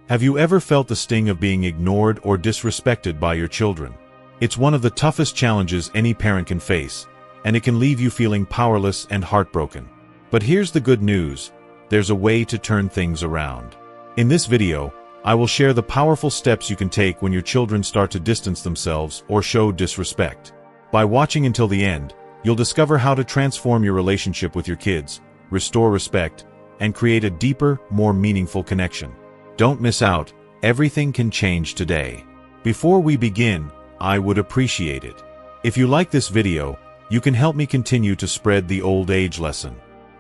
Have you ever felt the sting of being ignored or disrespected by your children? It's one of the toughest challenges any parent can face, and it can leave you feeling powerless and heartbroken. But here's the good news: there's a way to turn things around. In this video, I will share the powerful steps you can take when your children start to distance themselves or show disrespect. By watching until the end, you'll discover how to transform your relationship with your kids, restore respect, and create a deeper, more meaningful connection. Don't miss out. Everything can change today. Before we begin, I would appreciate it if you like this video. You can help me continue to spread the old age lesson.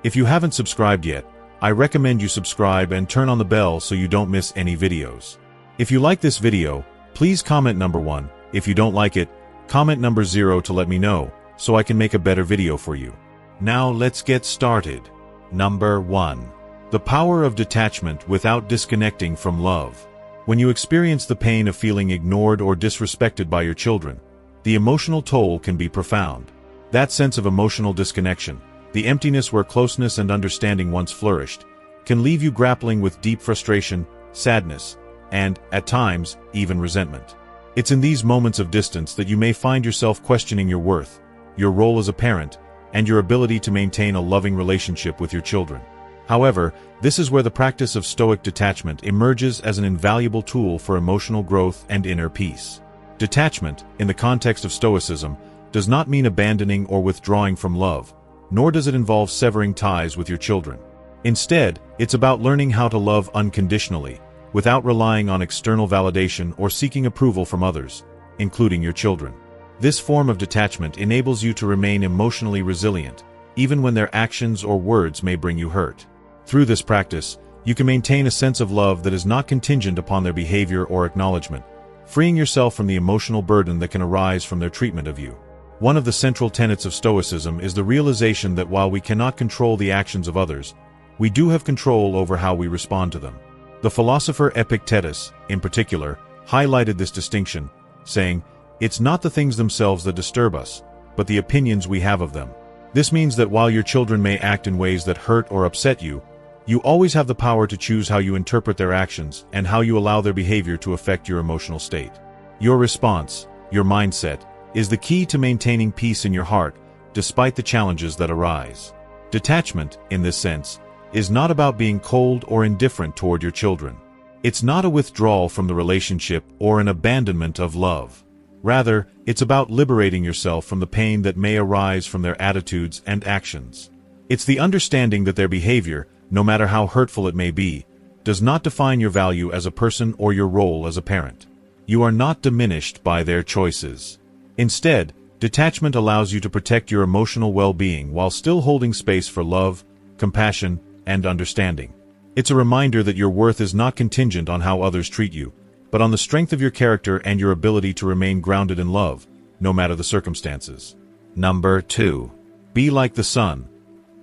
If you haven't subscribed yet, I recommend you subscribe and turn on the bell so you don't miss any videos. If you like this video, please comment number 1. If you don't like it, comment number 0 to let me know, so I can make a better video for you. Now let's get started. Number 1. The power of detachment without disconnecting from love. When you experience the pain of feeling ignored or disrespected by your children, the emotional toll can be profound. That sense of emotional disconnection, the emptiness where closeness and understanding once flourished, can leave you grappling with deep frustration, sadness, and, at times, even resentment. It's in these moments of distance that you may find yourself questioning your worth, your role as a parent, and your ability to maintain a loving relationship with your children. However, this is where the practice of stoic detachment emerges as an invaluable tool for emotional growth and inner peace. Detachment, in the context of Stoicism, does not mean abandoning or withdrawing from love, nor does it involve severing ties with your children. Instead, it's about learning how to love unconditionally, without relying on external validation or seeking approval from others, including your children. This form of detachment enables you to remain emotionally resilient, even when their actions or words may bring you hurt. Through this practice, you can maintain a sense of love that is not contingent upon their behavior or acknowledgement, freeing yourself from the emotional burden that can arise from their treatment of you. One of the central tenets of Stoicism is the realization that while we cannot control the actions of others, we do have control over how we respond to them. The philosopher Epictetus, in particular, highlighted this distinction, saying, "It's not the things themselves that disturb us, but the opinions we have of them." This means that while your children may act in ways that hurt or upset you, you always have the power to choose how you interpret their actions and how you allow their behavior to affect your emotional state. Your response, your mindset, is the key to maintaining peace in your heart, despite the challenges that arise. Detachment, in this sense, is not about being cold or indifferent toward your children. It's not a withdrawal from the relationship or an abandonment of love. Rather, it's about liberating yourself from the pain that may arise from their attitudes and actions. It's the understanding that their behavior, no matter how hurtful it may be, does not define your value as a person or your role as a parent. You are not diminished by their choices. Instead, detachment allows you to protect your emotional well-being while still holding space for love, compassion, and understanding. It's a reminder that your worth is not contingent on how others treat you, but on the strength of your character and your ability to remain grounded in love, no matter the circumstances. Number 2. Be like the sun.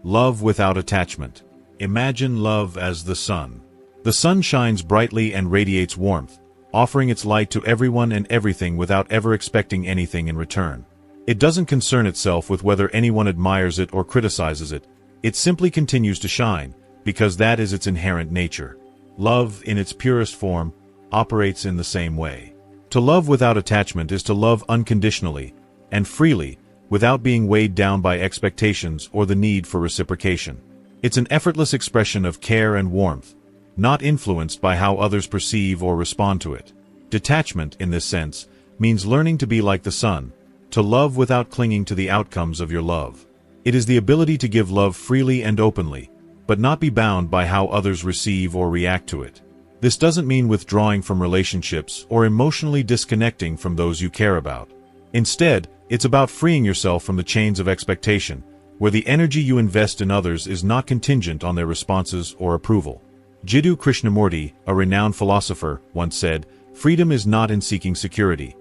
Love without attachment. Imagine love as the sun. The sun shines brightly and radiates warmth, offering its light to everyone and everything without ever expecting anything in return. It doesn't concern itself with whether anyone admires it or criticizes it. It simply continues to shine, because that is its inherent nature. Love, in its purest form, operates in the same way. To love without attachment is to love unconditionally and freely, without being weighed down by expectations or the need for reciprocation. It's an effortless expression of care and warmth, not influenced by how others perceive or respond to it. Detachment, in this sense, means learning to be like the sun, to love without clinging to the outcomes of your love. It is the ability to give love freely and openly, but not be bound by how others receive or react to it. This doesn't mean withdrawing from relationships or emotionally disconnecting from those you care about. Instead, it's about freeing yourself from the chains of expectation, where the energy you invest in others is not contingent on their responses or approval. Jiddu Krishnamurti, a renowned philosopher, once said, "Freedom is not in seeking security.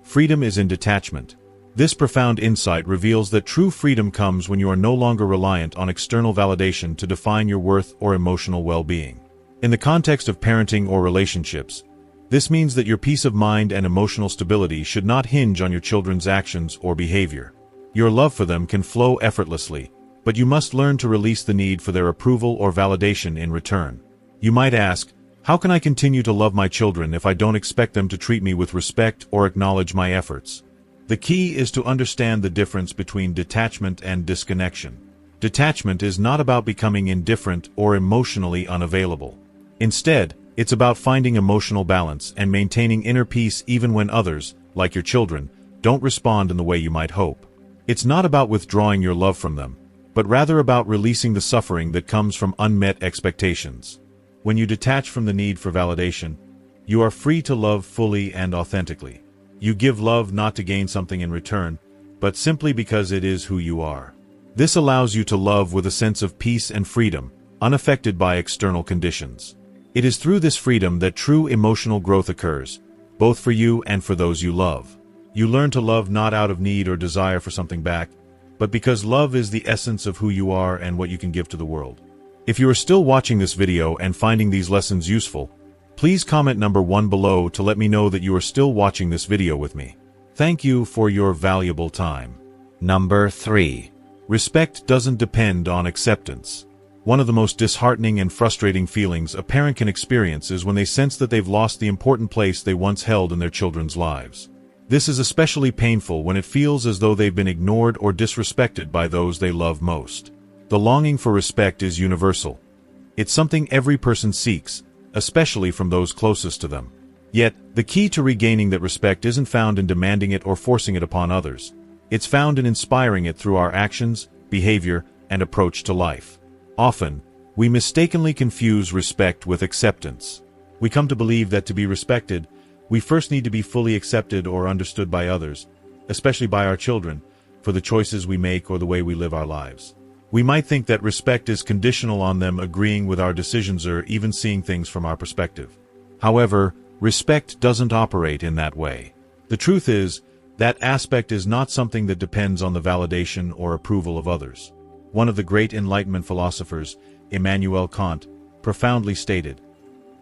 Freedom is in detachment." This profound insight reveals that true freedom comes when you are no longer reliant on external validation to define your worth or emotional well-being. In the context of parenting or relationships, this means that your peace of mind and emotional stability should not hinge on your children's actions or behavior. Your love for them can flow effortlessly, but you must learn to release the need for their approval or validation in return. You might ask, How can I continue to love my children if I don't expect them to treat me with respect or acknowledge my efforts? The key is to understand the difference between detachment and disconnection. Detachment is not about becoming indifferent or emotionally unavailable. Instead, it's about finding emotional balance and maintaining inner peace even when others, like your children, don't respond in the way you might hope. It's not about withdrawing your love from them, but rather about releasing the suffering that comes from unmet expectations. When you detach from the need for validation, you are free to love fully and authentically. You give love not to gain something in return, but simply because it is who you are. This allows you to love with a sense of peace and freedom, unaffected by external conditions. It is through this freedom that true emotional growth occurs, both for you and for those you love. You learn to love not out of need or desire for something back, but because love is the essence of who you are and what you can give to the world. If you are still watching this video and finding these lessons useful, please comment number 1 below to let me know that you are still watching this video with me. Thank you for your valuable time. Number 3. Respect doesn't depend on acceptance. One of the most disheartening and frustrating feelings a parent can experience is when they sense that they've lost the important place they once held in their children's lives. This is especially painful when it feels as though they've been ignored or disrespected by those they love most. The longing for respect is universal. It's something every person seeks, especially from those closest to them. Yet, the key to regaining that respect isn't found in demanding it or forcing it upon others. It's found in inspiring it through our actions, behavior, and approach to life. Often, we mistakenly confuse respect with acceptance. We come to believe that to be respected, we first need to be fully accepted or understood by others, especially by our children, for the choices we make or the way we live our lives. We might think that respect is conditional on them agreeing with our decisions or even seeing things from our perspective. However, respect doesn't operate in that way. The truth is, that aspect is not something that depends on the validation or approval of others. One of the great Enlightenment philosophers, Immanuel Kant, profoundly stated,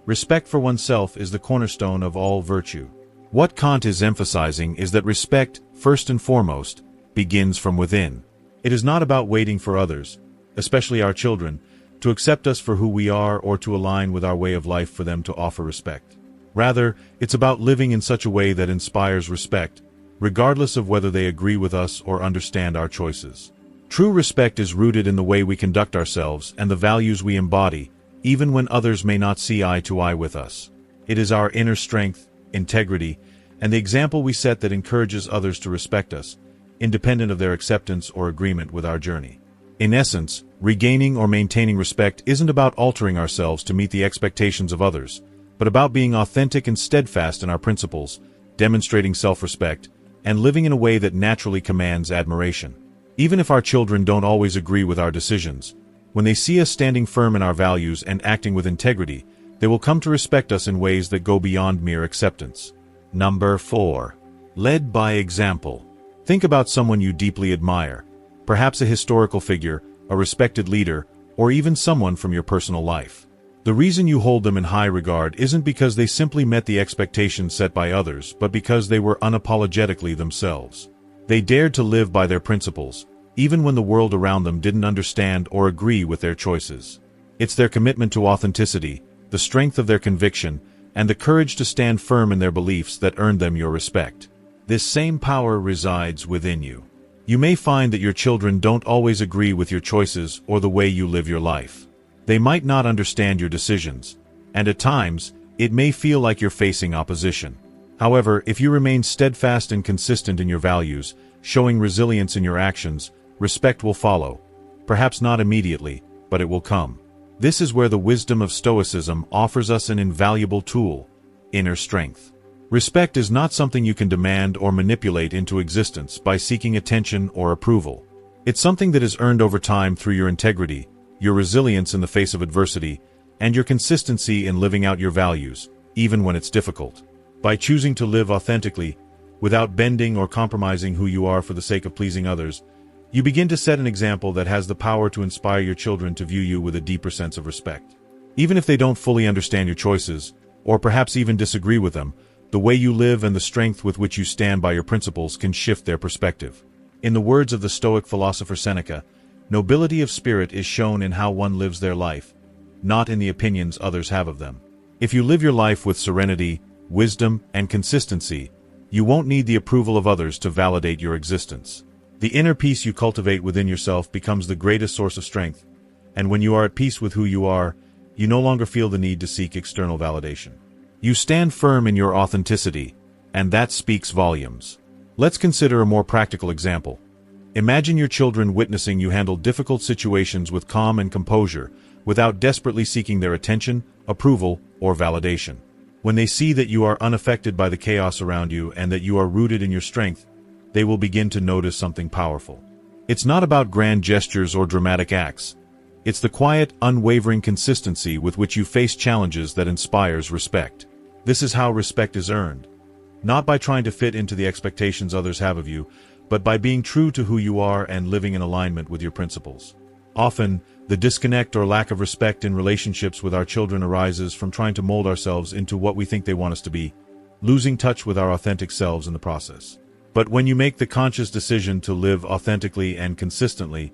"Respect for oneself is the cornerstone of all virtue." What Kant is emphasizing is that respect, first and foremost, begins from within. It is not about waiting for others, especially our children, to accept us for who we are or to align with our way of life for them to offer respect. Rather, it's about living in such a way that inspires respect, regardless of whether they agree with us or understand our choices. True respect is rooted in the way we conduct ourselves and the values we embody, even when others may not see eye to eye with us. It is our inner strength, integrity, and the example we set that encourages others to respect us, independent of their acceptance or agreement with our journey. In essence, regaining or maintaining respect isn't about altering ourselves to meet the expectations of others, but about being authentic and steadfast in our principles, demonstrating self-respect, and living in a way that naturally commands admiration. Even if our children don't always agree with our decisions, when they see us standing firm in our values and acting with integrity, they will come to respect us in ways that go beyond mere acceptance. Number 4. Led by example. Think about someone you deeply admire, perhaps a historical figure, a respected leader, or even someone from your personal life. The reason you hold them in high regard isn't because they simply met the expectations set by others, but because they were unapologetically themselves. They dared to live by their principles, even when the world around them didn't understand or agree with their choices. It's their commitment to authenticity, the strength of their conviction, and the courage to stand firm in their beliefs that earned them your respect. This same power resides within you. You may find that your children don't always agree with your choices or the way you live your life. They might not understand your decisions, and at times, it may feel like you're facing opposition. However, if you remain steadfast and consistent in your values, showing resilience in your actions, respect will follow. Perhaps not immediately, but it will come. This is where the wisdom of Stoicism offers us an invaluable tool: inner strength. Respect is not something you can demand or manipulate into existence by seeking attention or approval. It's something that is earned over time through your integrity, your resilience in the face of adversity, and your consistency in living out your values, even when it's difficult. By choosing to live authentically, without bending or compromising who you are for the sake of pleasing others, you begin to set an example that has the power to inspire your children to view you with a deeper sense of respect. Even if they don't fully understand your choices, or perhaps even disagree with them, the way you live and the strength with which you stand by your principles can shift their perspective. In the words of the Stoic philosopher Seneca, nobility of spirit is shown in how one lives their life, not in the opinions others have of them. If you live your life with serenity, wisdom, and consistency, you won't need the approval of others to validate your existence. The inner peace you cultivate within yourself becomes the greatest source of strength, and when you are at peace with who you are, you no longer feel the need to seek external validation. You stand firm in your authenticity, and that speaks volumes. Let's consider a more practical example. Imagine your children witnessing you handle difficult situations with calm and composure, without desperately seeking their attention, approval, or validation. When they see that you are unaffected by the chaos around you and that you are rooted in your strength, they will begin to notice something powerful. It's not about grand gestures or dramatic acts. It's the quiet, unwavering consistency with which you face challenges that inspires respect. This is how respect is earned. Not by trying to fit into the expectations others have of you, but by being true to who you are and living in alignment with your principles. Often, the disconnect or lack of respect in relationships with our children arises from trying to mold ourselves into what we think they want us to be, losing touch with our authentic selves in the process. But when you make the conscious decision to live authentically and consistently,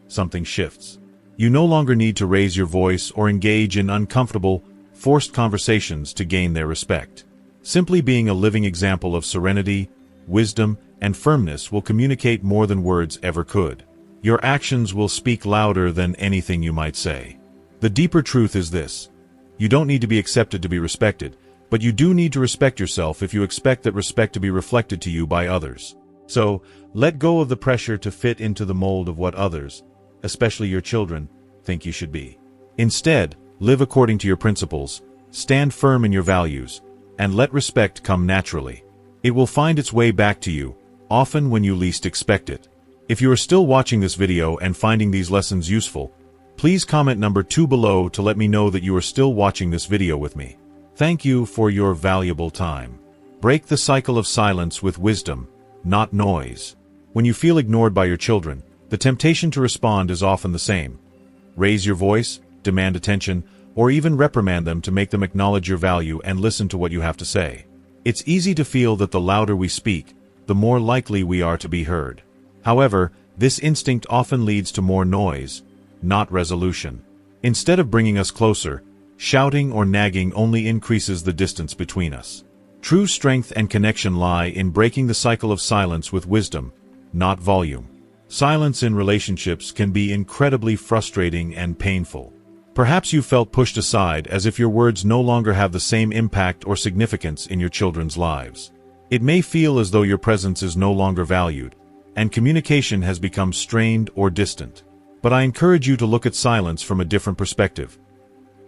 something shifts. You no longer need to raise your voice or engage in uncomfortable, forced conversations to gain their respect. Simply being a living example of serenity, wisdom, and firmness will communicate more than words ever could. Your actions will speak louder than anything you might say. The deeper truth is this: you don't need to be accepted to be respected, but you do need to respect yourself if you expect that respect to be reflected to you by others. So, let go of the pressure to fit into the mold of what others, especially your children, think you should be. Instead, live according to your principles, stand firm in your values, and let respect come naturally. It will find its way back to you, often when you least expect it. If you are still watching this video and finding these lessons useful, please comment number 2 below to let me know that you are still watching this video with me. Thank you for your valuable time. Break the cycle of silence with wisdom, not noise. When you feel ignored by your children, the temptation to respond is often the same. Raise your voice, demand attention, or even reprimand them to make them acknowledge your value and listen to what you have to say. It's easy to feel that the louder we speak, the more likely we are to be heard. However, this instinct often leads to more noise, not resolution. Instead of bringing us closer, shouting or nagging only increases the distance between us. True strength and connection lie in breaking the cycle of silence with wisdom, not volume. Silence in relationships can be incredibly frustrating and painful. Perhaps you felt pushed aside as if your words no longer have the same impact or significance in your children's lives. It may feel as though your presence is no longer valued, and communication has become strained or distant. But I encourage you to look at silence from a different perspective.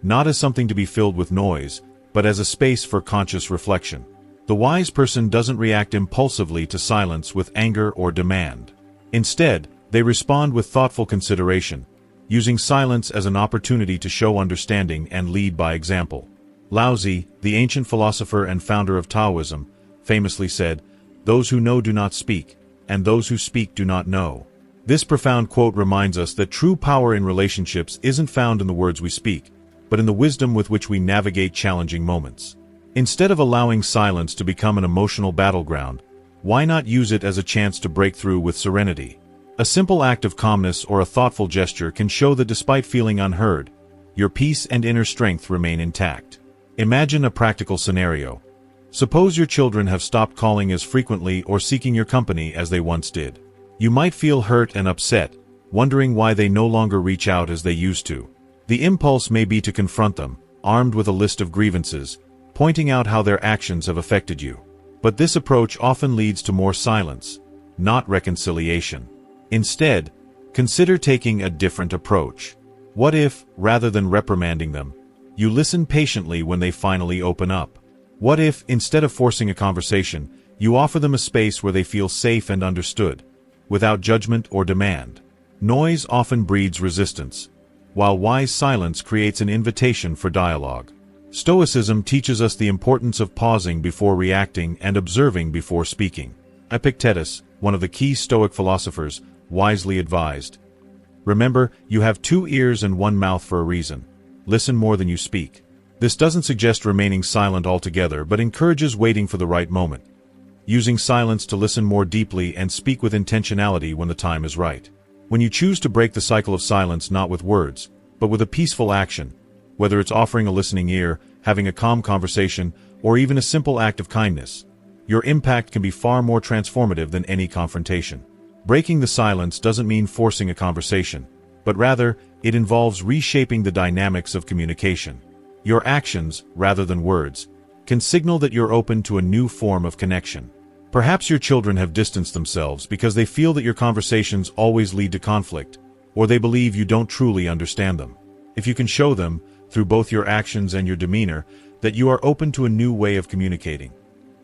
Not as something to be filled with noise, but as a space for conscious reflection. The wise person doesn't react impulsively to silence with anger or demand. Instead, they respond with thoughtful consideration, using silence as an opportunity to show understanding and lead by example. Laozi, the ancient philosopher and founder of Taoism, famously said, "Those who know do not speak, and those who speak do not know." This profound quote reminds us that true power in relationships isn't found in the words we speak, but in the wisdom with which we navigate challenging moments. Instead of allowing silence to become an emotional battleground, why not use it as a chance to break through with serenity? A simple act of calmness or a thoughtful gesture can show that despite feeling unheard, your peace and inner strength remain intact. Imagine a practical scenario. Suppose your children have stopped calling as frequently or seeking your company as they once did. You might feel hurt and upset, wondering why they no longer reach out as they used to. The impulse may be to confront them, armed with a list of grievances, pointing out how their actions have affected you. But this approach often leads to more silence, not reconciliation. Instead, consider taking a different approach. What if, rather than reprimanding them, you listen patiently when they finally open up? What if, instead of forcing a conversation, you offer them a space where they feel safe and understood, without judgment or demand? Noise often breeds resistance, while wise silence creates an invitation for dialogue. Stoicism teaches us the importance of pausing before reacting and observing before speaking. Epictetus, one of the key Stoic philosophers, wisely advised, "Remember, you have 2 ears and 1 mouth for a reason. Listen more than you speak." This doesn't suggest remaining silent altogether, but encourages waiting for the right moment, using silence to listen more deeply and speak with intentionality when the time is right. When you choose to break the cycle of silence not with words, but with a peaceful action, whether it's offering a listening ear, having a calm conversation, or even a simple act of kindness, your impact can be far more transformative than any confrontation. Breaking the silence doesn't mean forcing a conversation, but rather, it involves reshaping the dynamics of communication. Your actions, rather than words, can signal that you're open to a new form of connection. Perhaps your children have distanced themselves because they feel that your conversations always lead to conflict, or they believe you don't truly understand them. If you can show them, through both your actions and your demeanor, that you are open to a new way of communicating,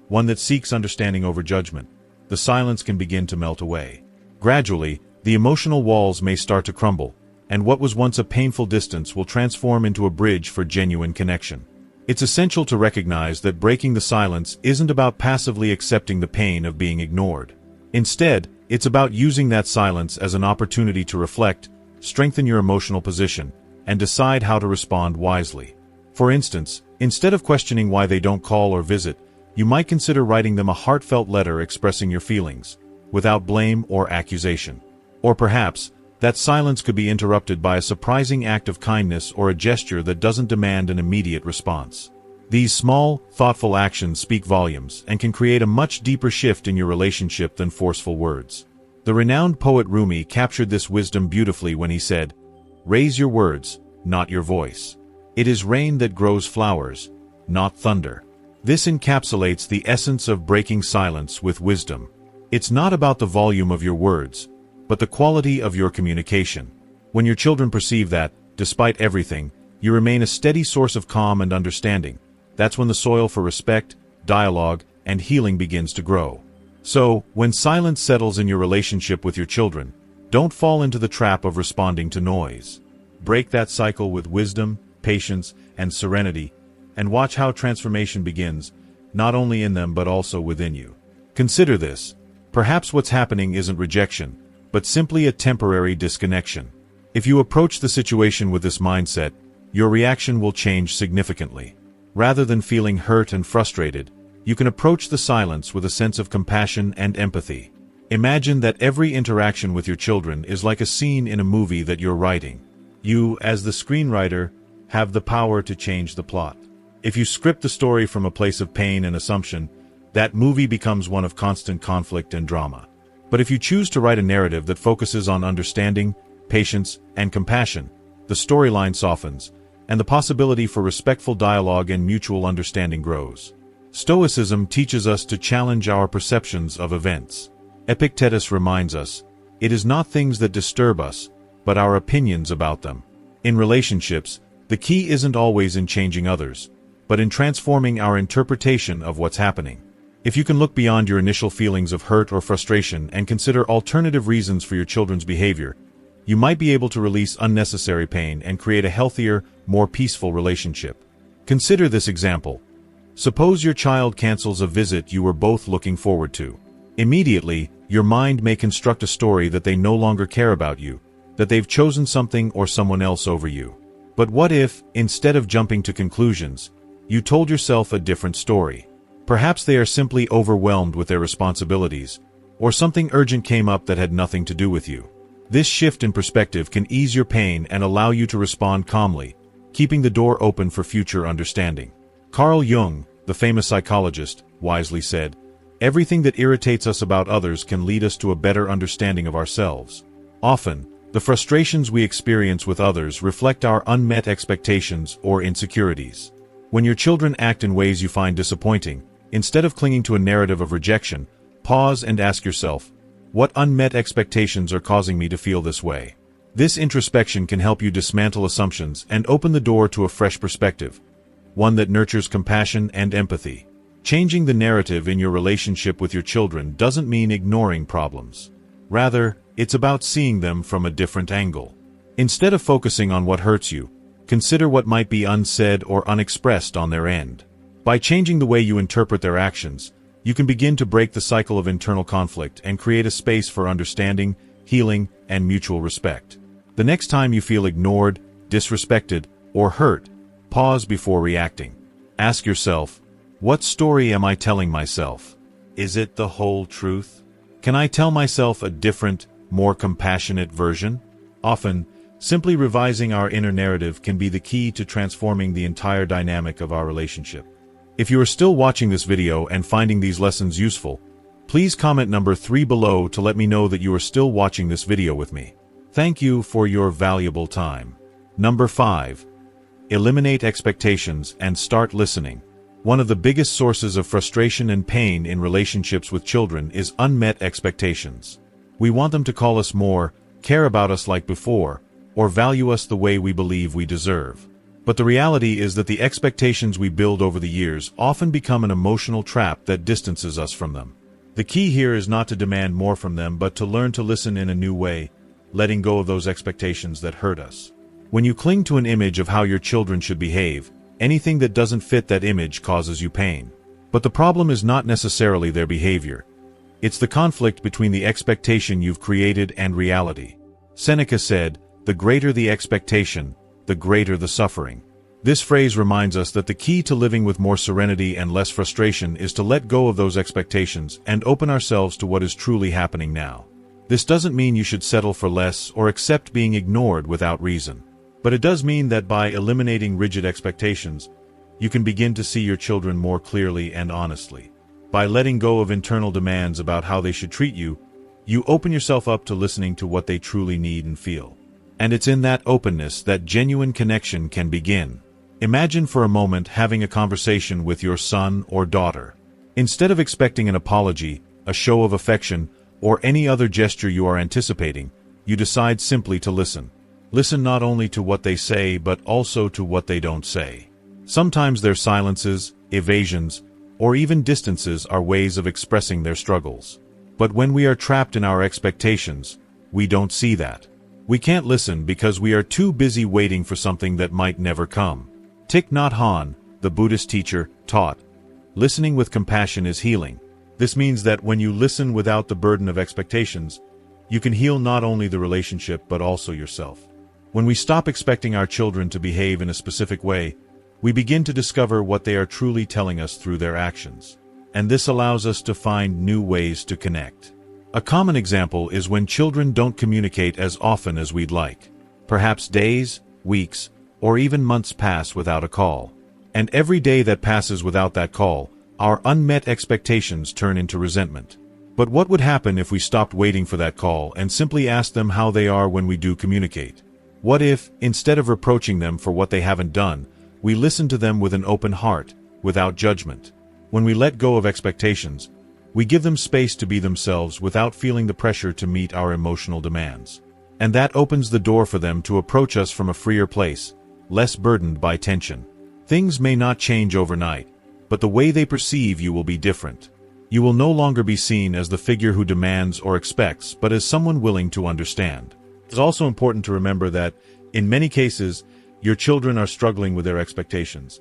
one that seeks understanding over judgment, the silence can begin to melt away. Gradually, the emotional walls may start to crumble, and what was once a painful distance will transform into a bridge for genuine connection. It's essential to recognize that breaking the silence isn't about passively accepting the pain of being ignored. Instead, it's about using that silence as an opportunity to reflect, strengthen your emotional position, and decide how to respond wisely. For instance, instead of questioning why they don't call or visit, you might consider writing them a heartfelt letter expressing your feelings, without blame or accusation. Or perhaps, that silence could be interrupted by a surprising act of kindness or a gesture that doesn't demand an immediate response. These small, thoughtful actions speak volumes and can create a much deeper shift in your relationship than forceful words. The renowned poet Rumi captured this wisdom beautifully when he said, "Raise your words, not your voice. It is rain that grows flowers, not thunder." This encapsulates the essence of breaking silence with wisdom. It's not about the volume of your words, but the quality of your communication. When your children perceive that, despite everything, you remain a steady source of calm and understanding, that's when the soil for respect, dialogue, and healing begins to grow. So, when silence settles in your relationship with your children, don't fall into the trap of responding to noise. Break that cycle with wisdom, patience, and serenity, and watch how transformation begins, not only in them but also within you. Consider this. Perhaps what's happening isn't rejection, but simply a temporary disconnection. If you approach the situation with this mindset, your reaction will change significantly. Rather than feeling hurt and frustrated, you can approach the silence with a sense of compassion and empathy. Imagine that every interaction with your children is like a scene in a movie that you're writing. You, as the screenwriter, have the power to change the plot. If you script the story from a place of pain and assumption, that movie becomes one of constant conflict and drama. But if you choose to write a narrative that focuses on understanding, patience, and compassion, the storyline softens, and the possibility for respectful dialogue and mutual understanding grows. Stoicism teaches us to challenge our perceptions of events. Epictetus reminds us, it is not things that disturb us, but our opinions about them. In relationships, the key isn't always in changing others, but in transforming our interpretation of what's happening. If you can look beyond your initial feelings of hurt or frustration and consider alternative reasons for your children's behavior, you might be able to release unnecessary pain and create a healthier, more peaceful relationship. Consider this example. Suppose your child cancels a visit you were both looking forward to. Immediately, your mind may construct a story that they no longer care about you, that they've chosen something or someone else over you. But what if, instead of jumping to conclusions, you told yourself a different story? Perhaps they are simply overwhelmed with their responsibilities, or something urgent came up that had nothing to do with you. This shift in perspective can ease your pain and allow you to respond calmly, keeping the door open for future understanding. Carl Jung, the famous psychologist, wisely said, "Everything that irritates us about others can lead us to a better understanding of ourselves." Often, the frustrations we experience with others reflect our unmet expectations or insecurities. When your children act in ways you find disappointing, instead of clinging to a narrative of rejection, pause and ask yourself, what unmet expectations are causing me to feel this way? This introspection can help you dismantle assumptions and open the door to a fresh perspective, one that nurtures compassion and empathy. Changing the narrative in your relationship with your children doesn't mean ignoring problems. Rather, it's about seeing them from a different angle. Instead of focusing on what hurts you, consider what might be unsaid or unexpressed on their end. By changing the way you interpret their actions, you can begin to break the cycle of internal conflict and create a space for understanding, healing, and mutual respect. The next time you feel ignored, disrespected, or hurt, pause before reacting. Ask yourself, what story am I telling myself? Is it the whole truth? Can I tell myself a different, more compassionate version? Often, Simply revising our inner narrative can be the key to transforming the entire dynamic of our relationship. If you are still watching this video and finding these lessons useful, please comment number 3 below to let me know that you are still watching this video with me. Thank you for your valuable time. Number 5. Eliminate expectations and start listening. One of the biggest sources of frustration and pain in relationships with children is unmet expectations. We want them to call us more, care about us like before, or value us the way we believe we deserve. But the reality is that the expectations we build over the years often become an emotional trap that distances us from them. The key here is not to demand more from them, but to learn to listen in a new way, letting go of those expectations that hurt us. When you cling to an image of how your children should behave, anything that doesn't fit that image causes you pain. But the problem is not necessarily their behavior. It's the conflict between the expectation you've created and reality. Seneca said, "The greater the expectation, the greater the suffering." This phrase reminds us that the key to living with more serenity and less frustration is to let go of those expectations and open ourselves to what is truly happening now. This doesn't mean you should settle for less or accept being ignored without reason. But it does mean that by eliminating rigid expectations, you can begin to see your children more clearly and honestly. By letting go of internal demands about how they should treat you, you open yourself up to listening to what they truly need and feel. And it's in that openness that genuine connection can begin. Imagine for a moment having a conversation with your son or daughter. Instead of expecting an apology, a show of affection, or any other gesture you are anticipating, you decide simply to listen. Listen not only to what they say, but also to what they don't say. Sometimes their silences, evasions, or even distances are ways of expressing their struggles. But when we are trapped in our expectations, we don't see that. We can't listen because we are too busy waiting for something that might never come. Thich Nhat Hanh, the Buddhist teacher, taught, "Listening with compassion is healing." This means that when you listen without the burden of expectations, you can heal not only the relationship but also yourself. When we stop expecting our children to behave in a specific way, we begin to discover what they are truly telling us through their actions. And this allows us to find new ways to connect. A common example is when children don't communicate as often as we'd like. Perhaps days, weeks, or even months pass without a call. And every day that passes without that call, our unmet expectations turn into resentment. But what would happen if we stopped waiting for that call and simply asked them how they are when we do communicate? What if, instead of reproaching them for what they haven't done, we listen to them with an open heart, without judgment? When we let go of expectations, we give them space to be themselves without feeling the pressure to meet our emotional demands. And that opens the door for them to approach us from a freer place, less burdened by tension. Things may not change overnight, but the way they perceive you will be different. You will no longer be seen as the figure who demands or expects, but as someone willing to understand. It's also important to remember that, in many cases, your children are struggling with their expectations,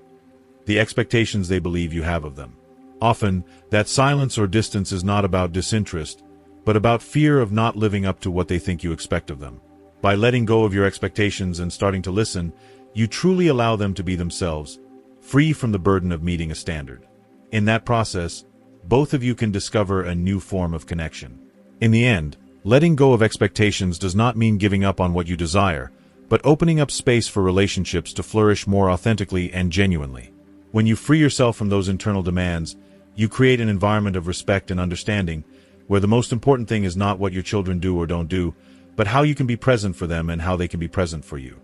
the expectations they believe you have of them. Often, that silence or distance is not about disinterest, but about fear of not living up to what they think you expect of them. By letting go of your expectations and starting to listen, you truly allow them to be themselves, free from the burden of meeting a standard. In that process, both of you can discover a new form of connection. In the end, letting go of expectations does not mean giving up on what you desire, but opening up space for relationships to flourish more authentically and genuinely. When you free yourself from those internal demands, you create an environment of respect and understanding, where the most important thing is not what your children do or don't do, but how you can be present for them and how they can be present for you.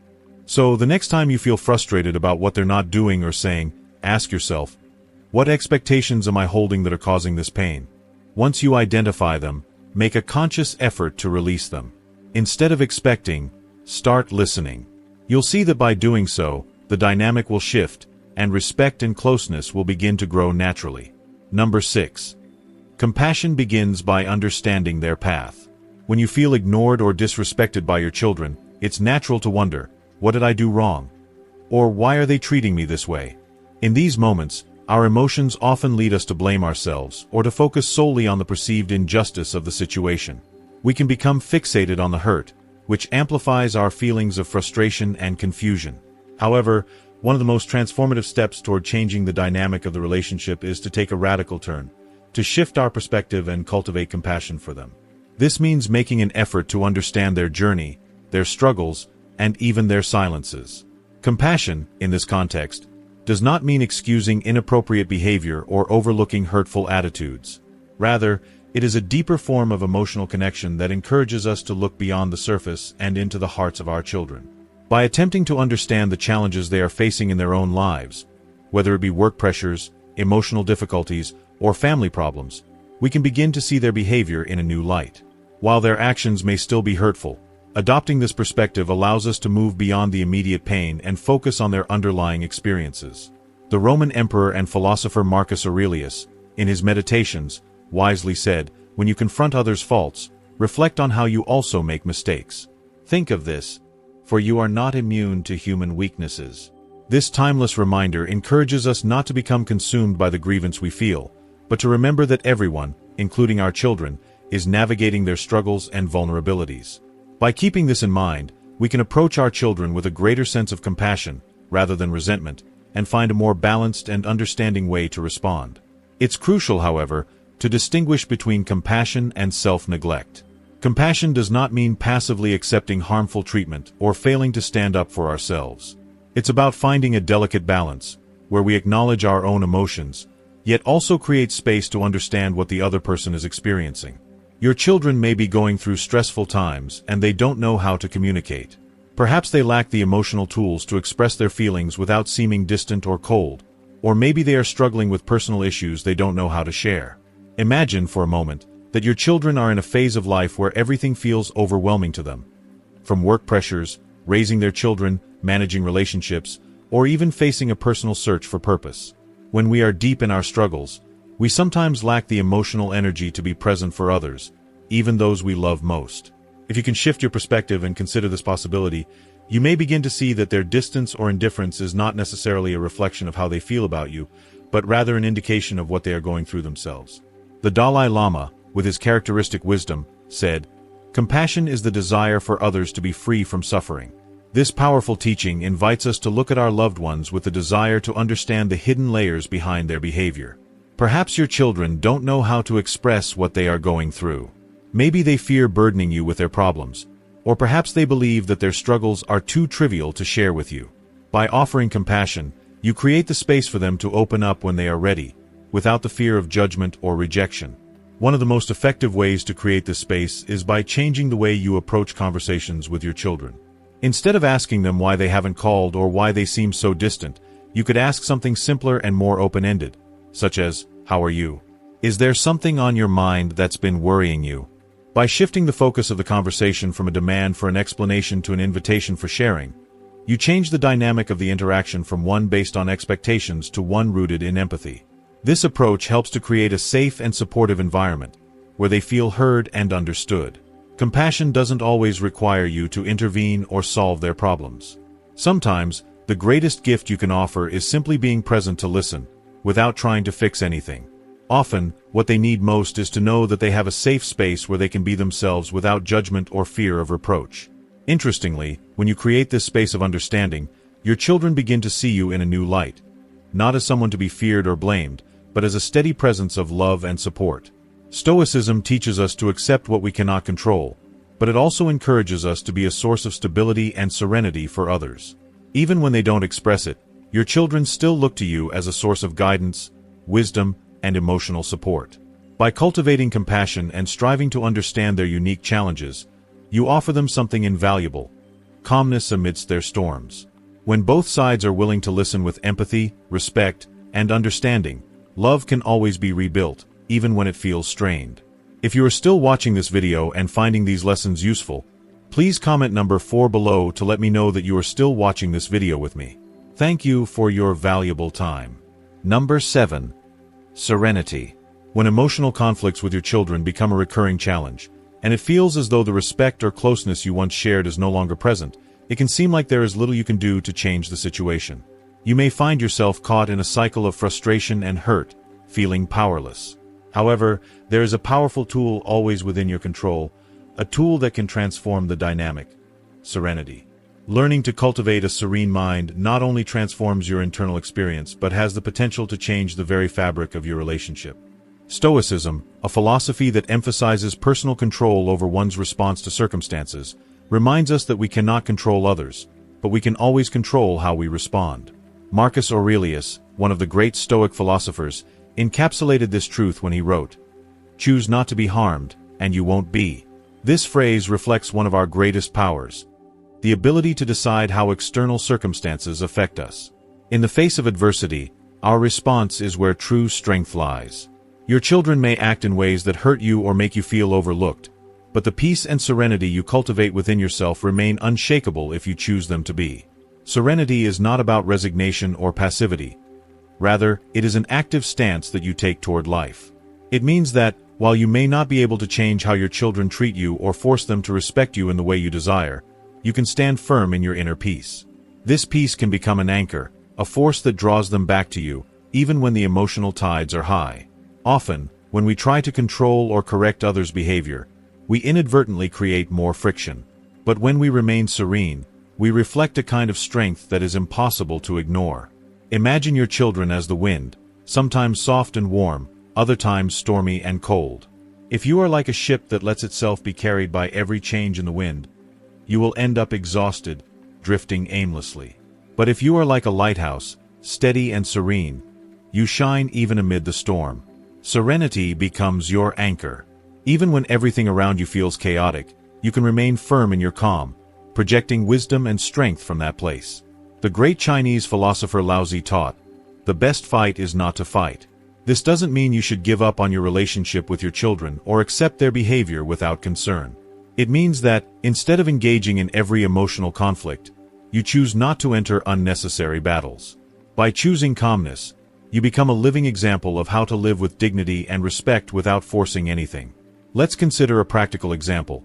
So, the next time you feel frustrated about what they're not doing or saying, ask yourself, what expectations am I holding that are causing this pain? Once you identify them, make a conscious effort to release them. Instead of expecting, start listening. You'll see that by doing so, the dynamic will shift, and respect and closeness will begin to grow naturally. Number 6. Compassion begins by understanding their path. When you feel ignored or disrespected by your children, it's natural to wonder, what did I do wrong? Or why are they treating me this way? In these moments, our emotions often lead us to blame ourselves or to focus solely on the perceived injustice of the situation. We can become fixated on the hurt, which amplifies our feelings of frustration and confusion. However, one of the most transformative steps toward changing the dynamic of the relationship is to take a radical turn, to shift our perspective and cultivate compassion for them. This means making an effort to understand their journey, their struggles, and even their silences. Compassion, in this context, does not mean excusing inappropriate behavior or overlooking hurtful attitudes. Rather, it is a deeper form of emotional connection that encourages us to look beyond the surface and into the hearts of our children. By attempting to understand the challenges they are facing in their own lives, whether it be work pressures, emotional difficulties, or family problems, we can begin to see their behavior in a new light. While their actions may still be hurtful, adopting this perspective allows us to move beyond the immediate pain and focus on their underlying experiences. The Roman emperor and philosopher Marcus Aurelius, in his Meditations, wisely said, "When you confront others' faults, reflect on how you also make mistakes. Think of this, for you are not immune to human weaknesses." This timeless reminder encourages us not to become consumed by the grievance we feel, but to remember that everyone, including our children, is navigating their struggles and vulnerabilities. By keeping this in mind, we can approach our children with a greater sense of compassion, rather than resentment, and find a more balanced and understanding way to respond. It's crucial, however, to distinguish between compassion and self-neglect. Compassion does not mean passively accepting harmful treatment or failing to stand up for ourselves. It's about finding a delicate balance, where we acknowledge our own emotions, yet also create space to understand what the other person is experiencing. Your children may be going through stressful times and they don't know how to communicate. Perhaps they lack the emotional tools to express their feelings without seeming distant or cold, or maybe they are struggling with personal issues they don't know how to share. Imagine, for a moment, that your children are in a phase of life where everything feels overwhelming to them. From work pressures, raising their children, managing relationships, or even facing a personal search for purpose. When we are deep in our struggles, we sometimes lack the emotional energy to be present for others, even those we love most. If you can shift your perspective and consider this possibility, you may begin to see that their distance or indifference is not necessarily a reflection of how they feel about you, but rather an indication of what they are going through themselves. The Dalai Lama, with his characteristic wisdom, said, "Compassion is the desire for others to be free from suffering." This powerful teaching invites us to look at our loved ones with the desire to understand the hidden layers behind their behavior. Perhaps your children don't know how to express what they are going through. Maybe they fear burdening you with their problems, or perhaps they believe that their struggles are too trivial to share with you. By offering compassion, you create the space for them to open up when they are ready, without the fear of judgment or rejection. One of the most effective ways to create this space is by changing the way you approach conversations with your children. Instead of asking them why they haven't called or why they seem so distant, you could ask something simpler and more open-ended, such as, "How are you? Is there something on your mind that's been worrying you?" By shifting the focus of the conversation from a demand for an explanation to an invitation for sharing, you change the dynamic of the interaction from one based on expectations to one rooted in empathy. This approach helps to create a safe and supportive environment, where they feel heard and understood. Compassion doesn't always require you to intervene or solve their problems. Sometimes, the greatest gift you can offer is simply being present to listen, without trying to fix anything. Often, what they need most is to know that they have a safe space where they can be themselves without judgment or fear of reproach. Interestingly, when you create this space of understanding, your children begin to see you in a new light, not as someone to be feared or blamed, but as a steady presence of love and support. Stoicism teaches us to accept what we cannot control, but it also encourages us to be a source of stability and serenity for others. Even when they don't express it, your children still look to you as a source of guidance, wisdom, and emotional support. By cultivating compassion and striving to understand their unique challenges, you offer them something invaluable: calmness amidst their storms. When both sides are willing to listen with empathy, respect, and understanding, love can always be rebuilt, even when it feels strained. If you are still watching this video and finding these lessons useful, please comment number 4 below to let me know that you are still watching this video with me. Thank you for your valuable time. Number 7. Serenity. When emotional conflicts with your children become a recurring challenge, and it feels as though the respect or closeness you once shared is no longer present, it can seem like there is little you can do to change the situation. You may find yourself caught in a cycle of frustration and hurt, feeling powerless. However, there is a powerful tool always within your control, a tool that can transform the dynamic: serenity. Learning to cultivate a serene mind not only transforms your internal experience but has the potential to change the very fabric of your relationship. Stoicism, a philosophy that emphasizes personal control over one's response to circumstances, reminds us that we cannot control others, but we can always control how we respond. Marcus Aurelius, one of the great Stoic philosophers, encapsulated this truth when he wrote, "Choose not to be harmed, and you won't be." This phrase reflects one of our greatest powers, the ability to decide how external circumstances affect us. In the face of adversity, our response is where true strength lies. Your children may act in ways that hurt you or make you feel overlooked, but the peace and serenity you cultivate within yourself remain unshakable if you choose them to be. Serenity is not about resignation or passivity. Rather, it is an active stance that you take toward life. It means that, while you may not be able to change how your children treat you or force them to respect you in the way you desire, you can stand firm in your inner peace. This peace can become an anchor, a force that draws them back to you, even when the emotional tides are high. Often, when we try to control or correct others' behavior, we inadvertently create more friction. But when we remain serene, we reflect a kind of strength that is impossible to ignore. Imagine your children as the wind, sometimes soft and warm, other times stormy and cold. If you are like a ship that lets itself be carried by every change in the wind, you will end up exhausted, drifting aimlessly. But if you are like a lighthouse, steady and serene, you shine even amid the storm. Serenity becomes your anchor. Even when everything around you feels chaotic, you can remain firm in your calm, projecting wisdom and strength from that place. The great Chinese philosopher Lao Tzu taught, "The best fight is not to fight." This doesn't mean you should give up on your relationship with your children or accept their behavior without concern. It means that, instead of engaging in every emotional conflict, you choose not to enter unnecessary battles. By choosing calmness, you become a living example of how to live with dignity and respect without forcing anything. Let's consider a practical example.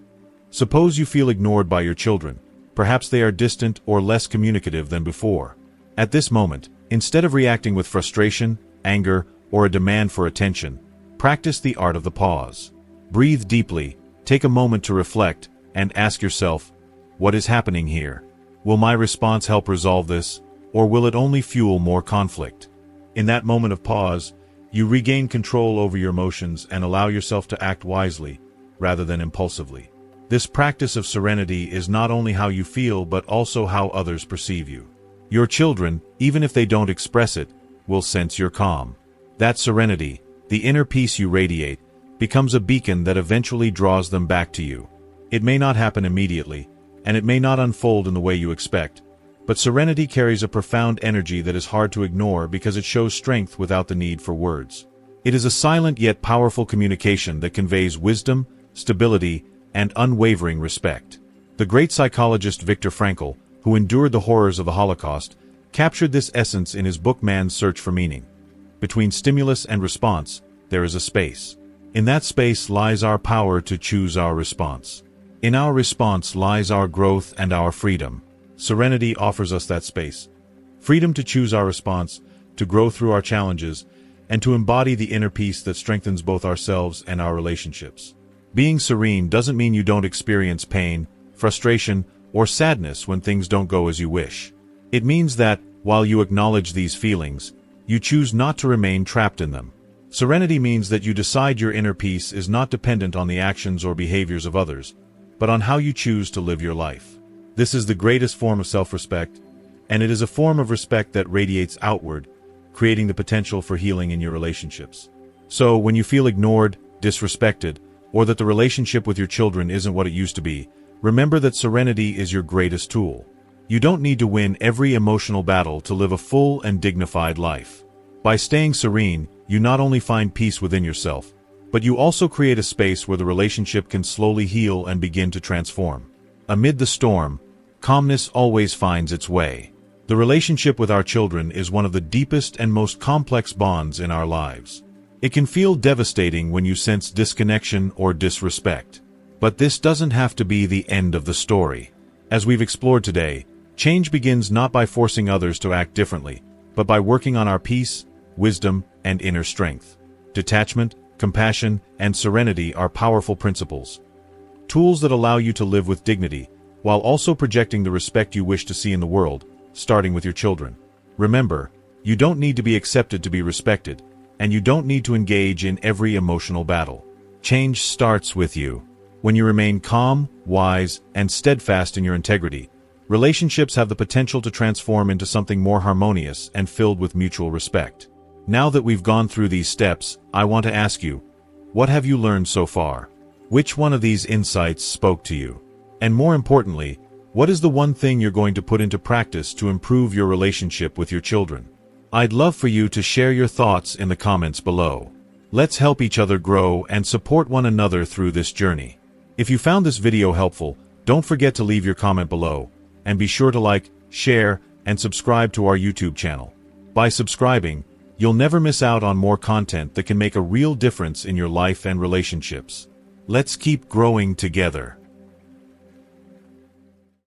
Suppose you feel ignored by your children. Perhaps they are distant or less communicative than before. At this moment, instead of reacting with frustration, anger, or a demand for attention, practice the art of the pause. Breathe deeply, take a moment to reflect, and ask yourself, what is happening here? Will my response help resolve this, or will it only fuel more conflict? In that moment of pause, you regain control over your emotions and allow yourself to act wisely, rather than impulsively. This practice of serenity is not only how you feel but also how others perceive you. Your children, even if they don't express it, will sense your calm. That serenity, the inner peace you radiate, becomes a beacon that eventually draws them back to you. It may not happen immediately, and it may not unfold in the way you expect, but serenity carries a profound energy that is hard to ignore because it shows strength without the need for words. It is a silent yet powerful communication that conveys wisdom, stability, and unwavering respect. The great psychologist Viktor Frankl, who endured the horrors of the Holocaust, captured this essence in his book Man's Search for Meaning. Between stimulus and response, there is a space. In that space lies our power to choose our response. In our response lies our growth and our freedom. Serenity offers us that space. Freedom to choose our response, to grow through our challenges, and to embody the inner peace that strengthens both ourselves and our relationships. Being serene doesn't mean you don't experience pain, frustration, or sadness when things don't go as you wish. It means that, while you acknowledge these feelings, you choose not to remain trapped in them. Serenity means that you decide your inner peace is not dependent on the actions or behaviors of others, but on how you choose to live your life. This is the greatest form of self-respect, and it is a form of respect that radiates outward, creating the potential for healing in your relationships. So, when you feel ignored, disrespected, or that the relationship with your children isn't what it used to be, remember that serenity is your greatest tool. You don't need to win every emotional battle to live a full and dignified life. By staying serene, you not only find peace within yourself, but you also create a space where the relationship can slowly heal and begin to transform. Amid the storm, calmness always finds its way. The relationship with our children is one of the deepest and most complex bonds in our lives. It can feel devastating when you sense disconnection or disrespect. But this doesn't have to be the end of the story. As we've explored today, change begins not by forcing others to act differently, but by working on our peace, wisdom, and inner strength. Detachment, compassion, and serenity are powerful principles. Tools that allow you to live with dignity, while also projecting the respect you wish to see in the world, starting with your children. Remember, you don't need to be accepted to be respected, and you don't need to engage in every emotional battle. Change starts with you. When you remain calm, wise, and steadfast in your integrity, relationships have the potential to transform into something more harmonious and filled with mutual respect. Now that we've gone through these steps, I want to ask you, what have you learned so far? Which one of these insights spoke to you? And more importantly, what is the one thing you're going to put into practice to improve your relationship with your children? I'd love for you to share your thoughts in the comments below. Let's help each other grow and support one another through this journey. If you found this video helpful, don't forget to leave your comment below, and be sure to like, share, and subscribe to our YouTube channel. By subscribing, you'll never miss out on more content that can make a real difference in your life and relationships. Let's keep growing together.